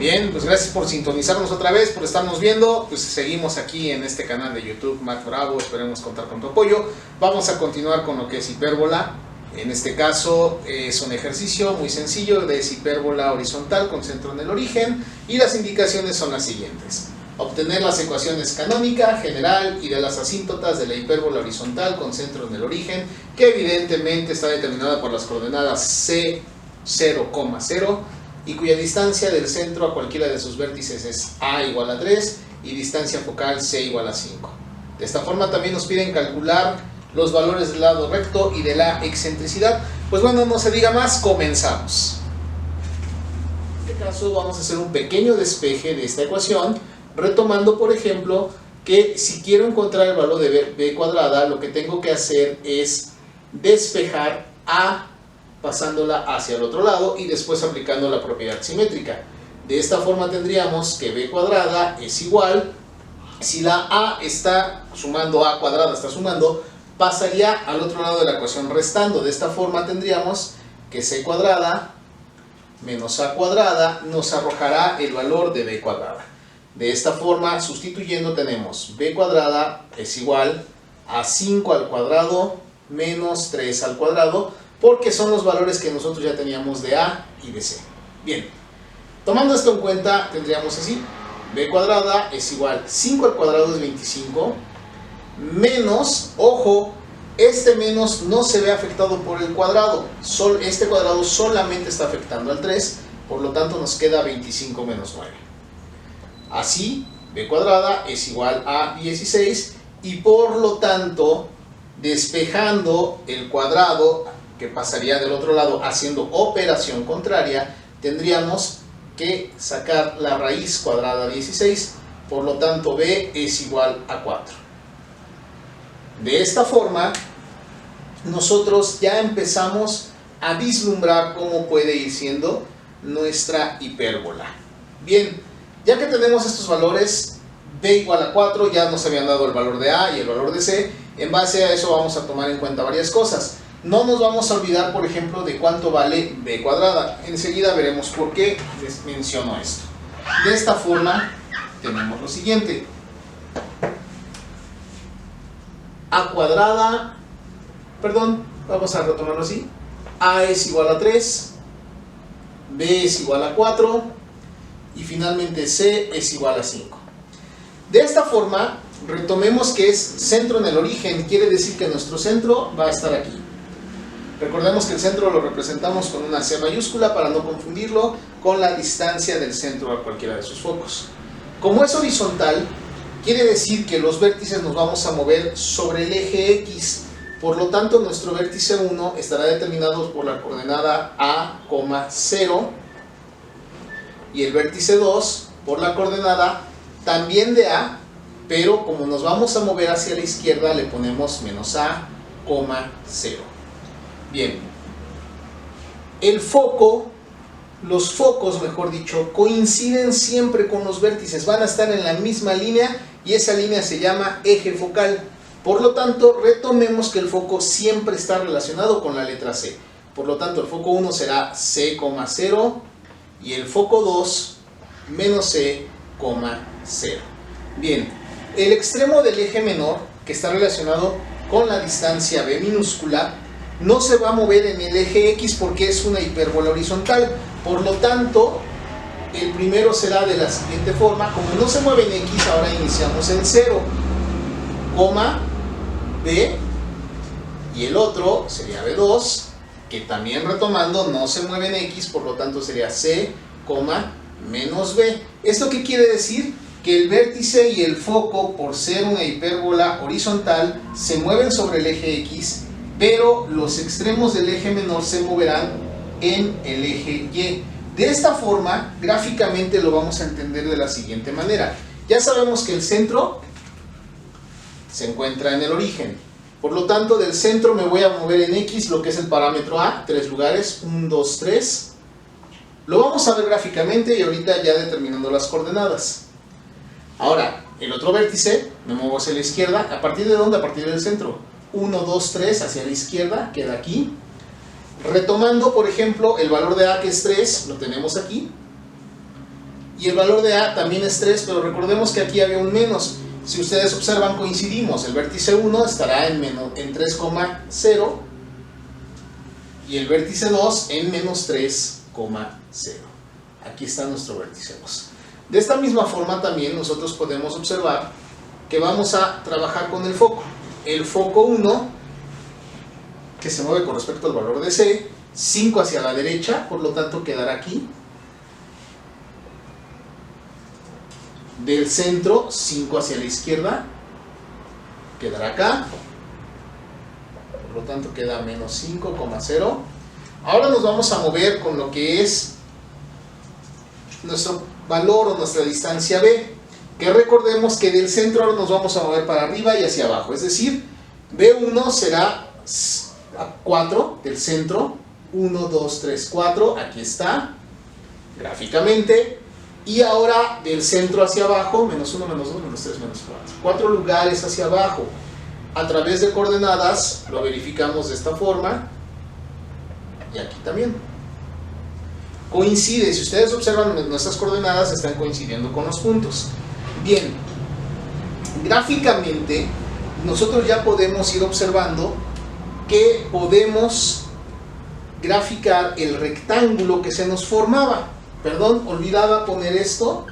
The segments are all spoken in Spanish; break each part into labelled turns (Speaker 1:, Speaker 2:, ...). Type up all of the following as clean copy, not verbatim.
Speaker 1: Bien, pues gracias por sintonizarnos otra vez, por estarnos viendo. Pues seguimos aquí en este canal de YouTube, Math Bravo, esperemos contar con tu apoyo. Vamos a continuar con lo que es hipérbola. En este caso es un ejercicio muy sencillo de hipérbola horizontal con centro en el origen, y las indicaciones son las siguientes: obtener las ecuaciones canónica, general y de las asíntotas de la hipérbola horizontal con centro en el origen, que evidentemente está determinada por las coordenadas C 0,0 y cuya distancia del centro a cualquiera de sus vértices es A igual a 3 y distancia focal C igual a 5. De esta forma también nos piden calcular los valores del lado recto y de la excentricidad. Pues bueno, no se diga más, comenzamos. En este caso vamos a hacer un pequeño despeje de esta ecuación, retomando por ejemplo que si quiero encontrar el valor de b cuadrada, lo que tengo que hacer es despejar A pasándola hacia el otro lado y después aplicando la propiedad simétrica. De esta forma tendríamos que b cuadrada es igual, si la A está sumando, A cuadrada está sumando, pasaría al otro lado de la ecuación restando. De esta forma tendríamos que c cuadrada menos a cuadrada nos arrojará el valor de b cuadrada. De esta forma, sustituyendo, tenemos b cuadrada es igual a 5 al cuadrado menos 3 al cuadrado, porque son los valores que nosotros ya teníamos de A y de C. Bien, tomando esto en cuenta, tendríamos así: b cuadrada es igual, 5 al cuadrado es 25, menos, ojo, este menos no se ve afectado por el cuadrado, este cuadrado solamente está afectando al 3, por lo tanto nos queda 25 menos 9. Así, b cuadrada es igual a 16 y por lo tanto, despejando el cuadrado que pasaría del otro lado haciendo operación contraria, tendríamos que sacar la raíz cuadrada de 16, por lo tanto b es igual a 4. De esta forma, nosotros ya empezamos a vislumbrar cómo puede ir siendo nuestra hipérbola. Bien, ya que tenemos estos valores, b igual a 4, ya nos habían dado el valor de A y el valor de C. En base a eso vamos a tomar en cuenta varias cosas. No nos vamos a olvidar, por ejemplo, de cuánto vale b cuadrada. Enseguida veremos por qué les menciono esto. De esta forma tenemos lo siguiente: a cuadrada, vamos a retomarlo así: a es igual a 3, b es igual a 4 y finalmente c es igual a 5. De esta forma, retomemos que es centro en el origen, quiere decir que nuestro centro va a estar aquí. Recordemos que el centro lo representamos con una C mayúscula para no confundirlo con la distancia del centro a cualquiera de sus focos. Como es horizontal, quiere decir que los vértices nos vamos a mover sobre el eje X. Por lo tanto, nuestro vértice 1 estará determinado por la coordenada A, 0, y el vértice 2 por la coordenada también de A, pero como nos vamos a mover hacia la izquierda le ponemos menos A, 0. Bien, los focos, mejor dicho, coinciden siempre con los vértices, van a estar en la misma línea y esa línea se llama eje focal. Por lo tanto, retomemos que el foco siempre está relacionado con la letra C. Por lo tanto, el foco 1 será C, 0 y el foco 2 menos C, 0. Bien, el extremo del eje menor, que está relacionado con la distancia b minúscula, no se va a mover en el eje X porque es una hipérbola horizontal. Por lo tanto, el primero será de la siguiente forma: como no se mueve en X, ahora iniciamos en 0, B, y el otro sería B2, que también retomando no se mueve en X, por lo tanto sería C, menos B. ¿Esto qué quiere decir? Que el vértice y el foco, por ser una hipérbola horizontal, se mueven sobre el eje X, pero los extremos del eje menor se moverán en el eje Y. De esta forma, gráficamente lo vamos a entender de la siguiente manera. Ya sabemos que el centro se encuentra en el origen. Por lo tanto, del centro me voy a mover en X, lo que es el parámetro A, 3 lugares, 1, 2, 3. Lo vamos a ver gráficamente y ahorita ya determinando las coordenadas. Ahora, el otro vértice, me muevo hacia la izquierda. ¿A partir de dónde? A partir del centro. 1, 2, 3 hacia la izquierda, queda aquí. Retomando, por ejemplo, el valor de A, que es 3, lo tenemos aquí. y el valor de A también es 3, pero recordemos que aquí había un menos. Si ustedes observan, coincidimos, el vértice 1 estará en 3,0 y el vértice 2 en menos 3,0. Aquí está nuestro vértice 2. De esta misma forma también nosotros podemos observar que vamos a trabajar con el foco. El foco 1, que se mueve con respecto al valor de C, 5 hacia la derecha, por lo tanto quedará aquí. Del centro, 5 hacia la izquierda, quedará acá. Por lo tanto queda menos 5,0. Ahora nos vamos a mover con lo que es nuestro valor o nuestra distancia B, que recordemos que del centro ahora nos vamos a mover para arriba y hacia abajo, es decir, B1 será a 4 del centro, 1, 2, 3, 4, aquí está, gráficamente, y ahora del centro hacia abajo, menos 1, menos 2, menos 3, menos 4 lugares hacia abajo, a través de coordenadas, lo verificamos de esta forma, y aquí también. Coincide, si ustedes observan nuestras coordenadas están coincidiendo con los puntos. Bien, gráficamente nosotros ya podemos ir observando que podemos graficar el rectángulo que se nos formaba. Perdón, olvidaba poner esto.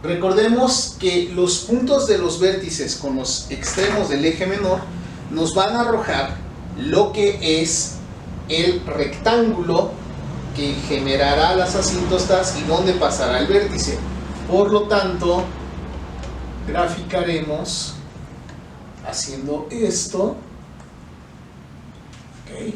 Speaker 1: Recordemos que los puntos de los vértices con los extremos del eje menor nos van a arrojar lo que es el rectángulo que generará las asíntotas y donde pasará el vértice. Por lo tanto, graficaremos haciendo esto. Okay.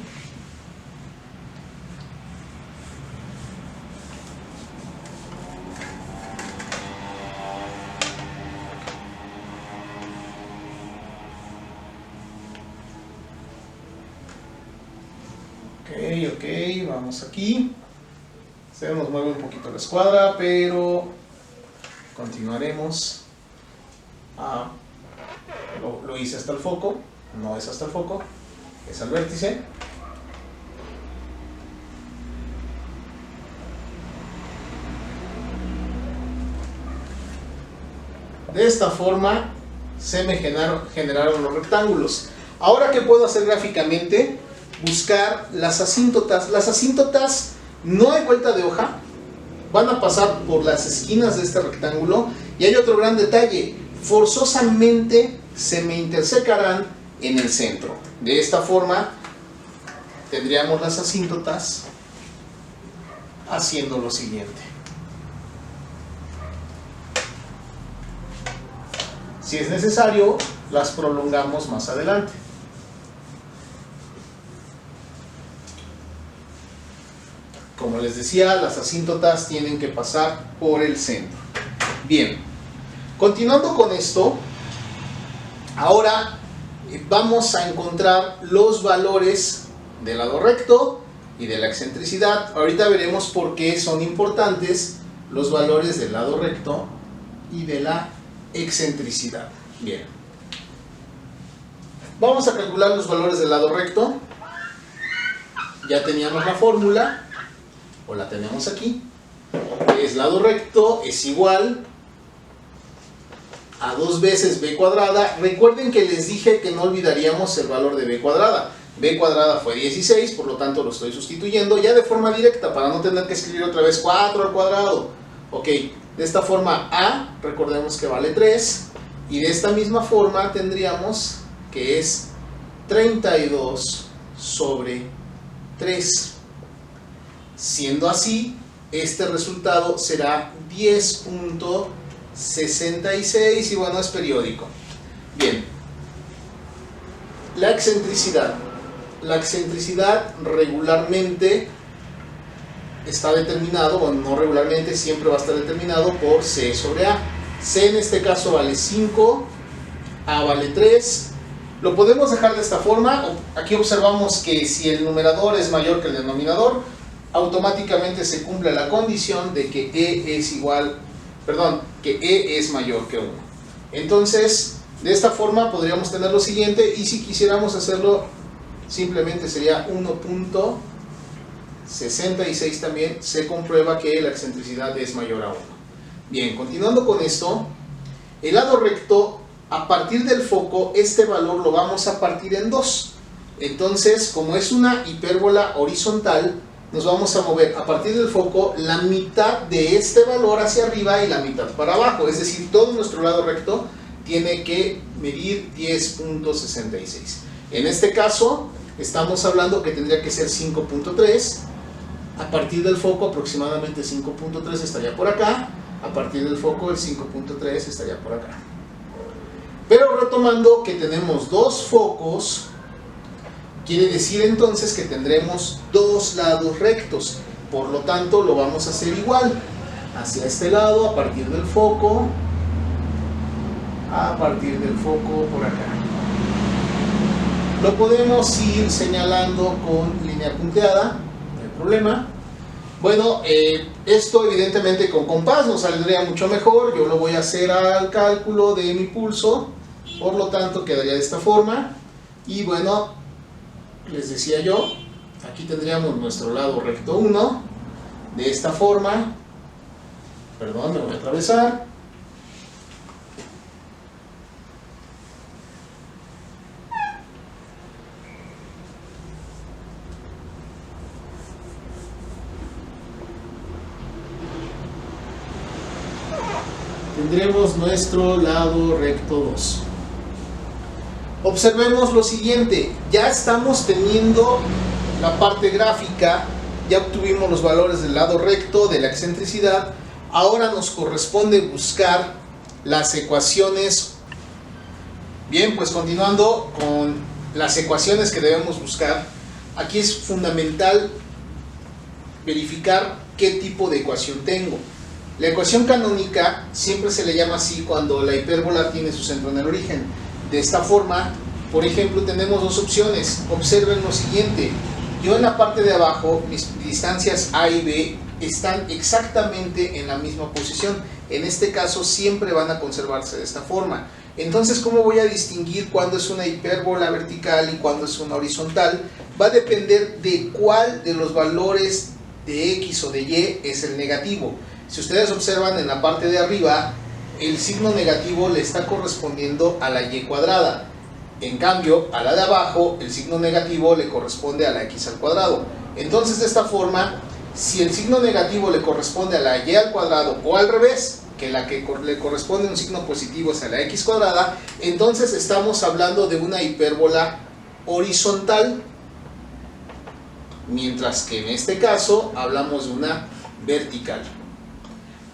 Speaker 1: Ok, vamos aquí. Se nos mueve un poquito la escuadra, pero continuaremos. Lo hice hasta el foco, no es hasta el foco, es al vértice. De esta forma se me generaron los rectángulos. Ahora, ¿qué puedo hacer gráficamente? Buscar las asíntotas. Las asíntotas no hay vuelta de hoja, van a pasar por las esquinas de este rectángulo. Y hay otro gran detalle, forzosamente se me intersecarán en el centro. De esta forma tendríamos las asíntotas haciendo lo siguiente. Si es necesario, las prolongamos más adelante. Como les decía, las asíntotas tienen que pasar por el centro. Bien, continuando con esto, ahora vamos a encontrar los valores del lado recto y de la excentricidad. Ahorita veremos por qué son importantes los valores del lado recto y de la excentricidad. Bien, vamos a calcular los valores del lado recto. Ya teníamos la fórmula, o la tenemos aquí. Es lado recto es igual a 2 veces b cuadrada. Recuerden que les dije que no olvidaríamos el valor de b cuadrada. B cuadrada fue 16, por lo tanto lo estoy sustituyendo ya de forma directa para no tener que escribir otra vez 4 al cuadrado. Ok, de esta forma A, recordemos que vale 3, y de esta misma forma tendríamos que es 32 sobre 3. Siendo así, este resultado será 10.66 y bueno, es periódico. Bien, la excentricidad. La excentricidad regularmente está determinado, bueno, no regularmente, siempre va a estar determinado por C sobre A. C en este caso vale 5, A vale 3. Lo podemos dejar de esta forma. Aquí observamos que si el numerador es mayor que el denominador, automáticamente se cumple la condición de que E es mayor que 1. Entonces, de esta forma podríamos tener lo siguiente, y si quisiéramos hacerlo, simplemente sería 1.5 66 también, se comprueba que la excentricidad es mayor a 1. Bien, continuando con esto, el lado recto, a partir del foco, este valor lo vamos a partir en 2. Entonces, como es una hipérbola horizontal, nos vamos a mover a partir del foco la mitad de este valor hacia arriba y la mitad para abajo. Es decir, todo nuestro lado recto tiene que medir 10.66. En este caso, estamos hablando que tendría que ser 5.3. A partir del foco, aproximadamente 5.3 estaría por acá. A partir del foco, el 5.3 estaría por acá. Pero retomando que tenemos dos focos, quiere decir entonces que tendremos dos lados rectos. Por lo tanto, lo vamos a hacer igual. Hacia este lado, a partir del foco. A partir del foco por acá. Lo podemos ir señalando con línea punteada, no hay problema. Bueno, esto evidentemente con compás nos saldría mucho mejor. Yo lo voy a hacer al cálculo de mi pulso, por lo tanto quedaría de esta forma. Y bueno, les decía yo, aquí tendríamos nuestro lado recto 1, de esta forma. Perdón, me voy a atravesar. Tendremos nuestro lado recto 2. Observemos lo siguiente, ya estamos teniendo la parte gráfica, ya obtuvimos los valores del lado recto, de la excentricidad. Ahora nos corresponde buscar las ecuaciones. Bien, pues continuando con las ecuaciones que debemos buscar, aquí es fundamental verificar qué tipo de ecuación tengo. La ecuación canónica siempre se le llama así cuando la hipérbola tiene su centro en el origen. De esta forma, por ejemplo, tenemos dos opciones. Observen lo siguiente. Yo en la parte de abajo, mis distancias A y B están exactamente en la misma posición. En este caso siempre van a conservarse de esta forma. Entonces, ¿cómo voy a distinguir cuándo es una hipérbola vertical y cuándo es una horizontal? Va a depender de cuál de los valores de X o de Y es el negativo. Si ustedes observan en la parte de arriba, el signo negativo le está correspondiendo a la Y cuadrada. En cambio, a la de abajo, el signo negativo le corresponde a la X al cuadrado. Entonces, de esta forma, si el signo negativo le corresponde a la Y al cuadrado o al revés, que la que le corresponde un signo positivo es a la X cuadrada, entonces estamos hablando de una hipérbola horizontal, mientras que en este caso hablamos de una vertical.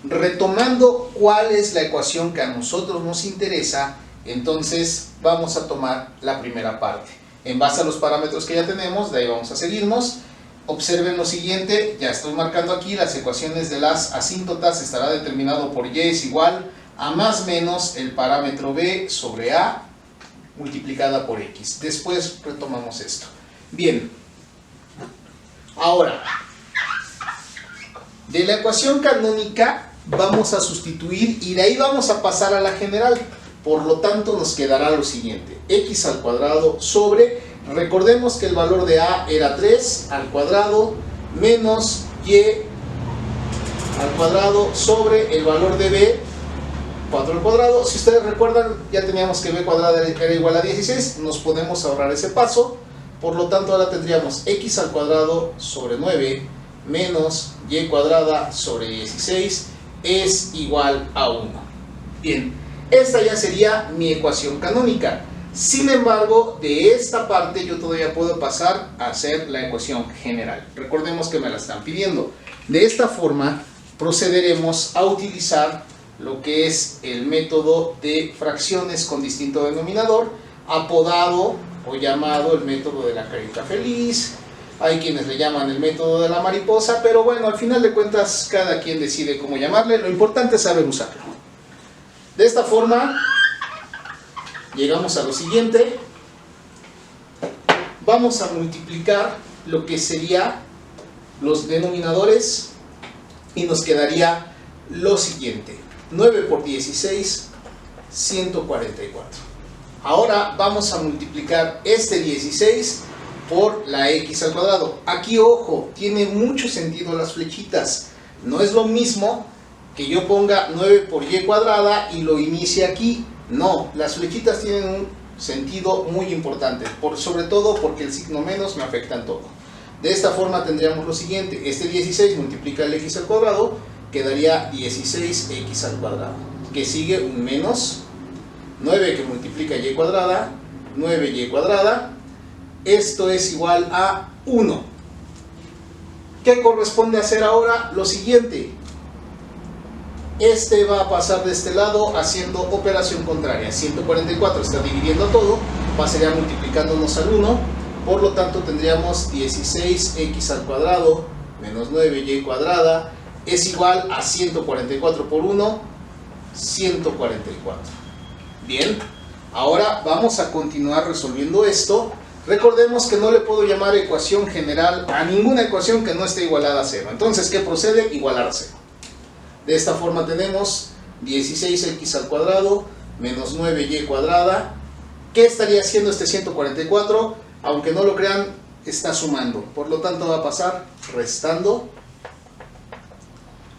Speaker 1: Retomando cuál es la ecuación que a nosotros nos interesa, entonces vamos a tomar la primera parte. En base a los parámetros que ya tenemos, de ahí vamos a seguirnos. Observen lo siguiente, ya estoy marcando aquí las ecuaciones de las asíntotas. Estará determinado por Y es igual a más menos el parámetro B sobre A multiplicada por X. Después retomamos esto. Bien, ahora, de la ecuación canónica vamos a sustituir y de ahí vamos a pasar a la general. Por lo tanto, nos quedará lo siguiente: X al cuadrado sobre, recordemos que el valor de A era 3 al cuadrado menos Y al cuadrado sobre el valor de B, 4 al cuadrado. Si ustedes recuerdan, ya teníamos que B cuadrada era igual a 16, nos podemos ahorrar ese paso. Por lo tanto, ahora tendríamos X al cuadrado sobre 9 menos Y cuadrada sobre 16 es igual a 1. Bien, esta ya sería mi ecuación canónica. Sin embargo, de esta parte yo todavía puedo pasar a hacer la ecuación general. Recordemos que me la están pidiendo. De esta forma procederemos a utilizar lo que es el método de fracciones con distinto denominador, apodado o llamado el método de la carita feliz. Hay quienes le llaman el método de la mariposa, pero bueno, al final de cuentas cada quien decide cómo llamarle. Lo importante es saber usarlo. De esta forma llegamos a lo siguiente. Vamos a multiplicar lo que sería los denominadores y nos quedaría lo siguiente: 9 por 16, 144. Ahora vamos a multiplicar este 16 por la x al cuadrado. Aquí, ojo, tiene mucho sentido las flechitas. No es lo mismo que yo ponga 9 por y cuadrada y lo inicie aquí. No, las flechitas tienen un sentido muy importante, sobre todo porque el signo menos me afecta en todo. De esta forma tendríamos lo siguiente: este 16 multiplica el x al cuadrado, quedaría 16x al cuadrado, que sigue un menos 9 que multiplica y cuadrada, 9y cuadrada. Esto es igual a 1. ¿Qué corresponde hacer ahora? Lo siguiente: este va a pasar de este lado haciendo operación contraria. 144 está dividiendo todo, pasaría multiplicándonos al 1, por lo tanto tendríamos 16x al cuadrado menos 9y cuadrada es igual a 144 por 1, 144. Bien, ahora vamos a continuar resolviendo esto. Recordemos que no le puedo llamar ecuación general a ninguna ecuación que no esté igualada a 0. Entonces, ¿qué procede? Igualar a 0. De esta forma tenemos 16x al cuadrado menos 9y cuadrada. ¿Qué estaría haciendo este 144? Aunque no lo crean, está sumando. Por lo tanto va a pasar restando.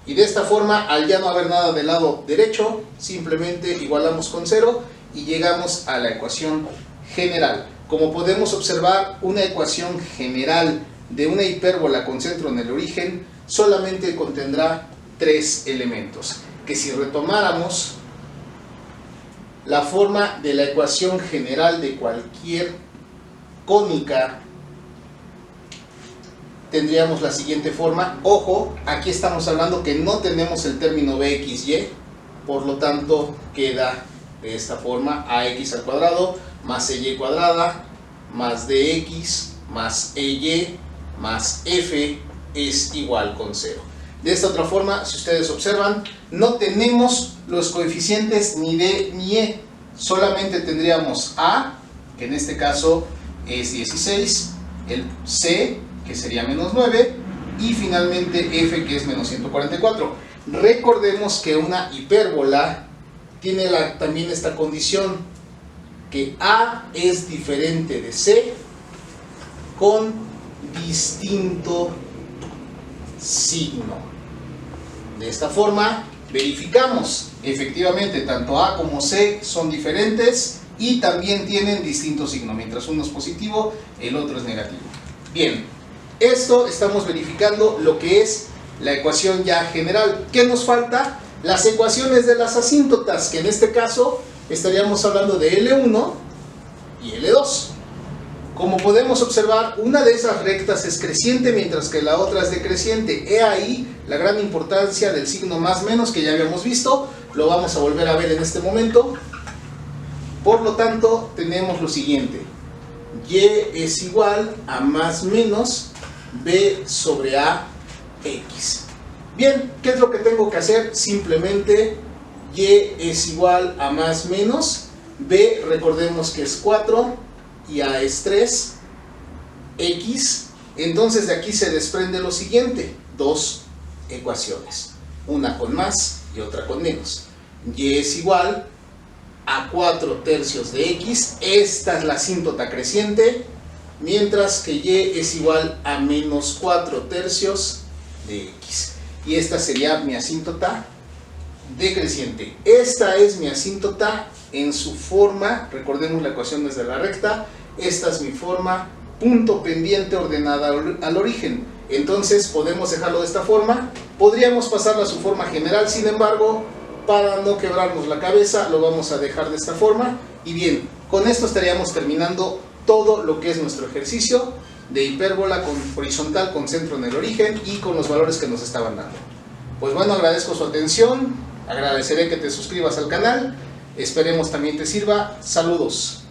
Speaker 1: Y de esta forma, al ya no haber nada del lado derecho, simplemente igualamos con 0 y llegamos a la ecuación general. Como podemos observar, una ecuación general de una hipérbola con centro en el origen solamente contendrá 3 elementos, que si retomáramos la forma de la ecuación general de cualquier cónica, tendríamos la siguiente forma. Ojo, aquí estamos hablando que no tenemos el término bxy, por lo tanto queda de esta forma: ax al cuadrado más y cuadrada más dx más y más f es igual con 0. De esta otra forma, si ustedes observan, no tenemos los coeficientes ni d ni e, solamente tendríamos a, que en este caso es 16, el c, que sería menos 9, y finalmente f, que es menos 144. Recordemos que una hipérbola tiene también esta condición, que a es diferente de c con distinto signo. De esta forma verificamos, efectivamente tanto a como c son diferentes y también tienen distinto signo, mientras uno es positivo, el otro es negativo. Bien, esto estamos verificando lo que es la ecuación ya general. ¿Qué nos falta? Las ecuaciones de las asíntotas, que en este caso estaríamos hablando de L1 y L2. Como podemos observar, una de esas rectas es creciente mientras que la otra es decreciente. He ahí la gran importancia del signo más menos que ya habíamos visto. Lo vamos a volver a ver en este momento. Por lo tanto, tenemos lo siguiente: y es igual a más menos b sobre a x. Bien, ¿qué es lo que tengo que hacer? Simplemente y es igual a más menos b, recordemos que es 4 y a es 3, x. Entonces de aquí se desprende lo siguiente: dos ecuaciones, una con más y otra con menos. Y es igual a 4 tercios de x, esta es la asíntota creciente, mientras que y es igual a menos 4 tercios de x. Y esta sería mi asíntota decreciente. Esta es mi asíntota en su forma, recordemos la ecuación desde la recta, esta es mi forma punto pendiente ordenada al origen. Entonces podemos dejarlo de esta forma, podríamos pasarla a su forma general, sin embargo, para no quebrarnos la cabeza, lo vamos a dejar de esta forma. Y bien, con esto estaríamos terminando todo lo que es nuestro ejercicio de hipérbola horizontal con centro en el origen y con los valores que nos estaban dando. Pues bueno, agradezco su atención, agradeceré que te suscribas al canal, esperemos también te sirva. Saludos.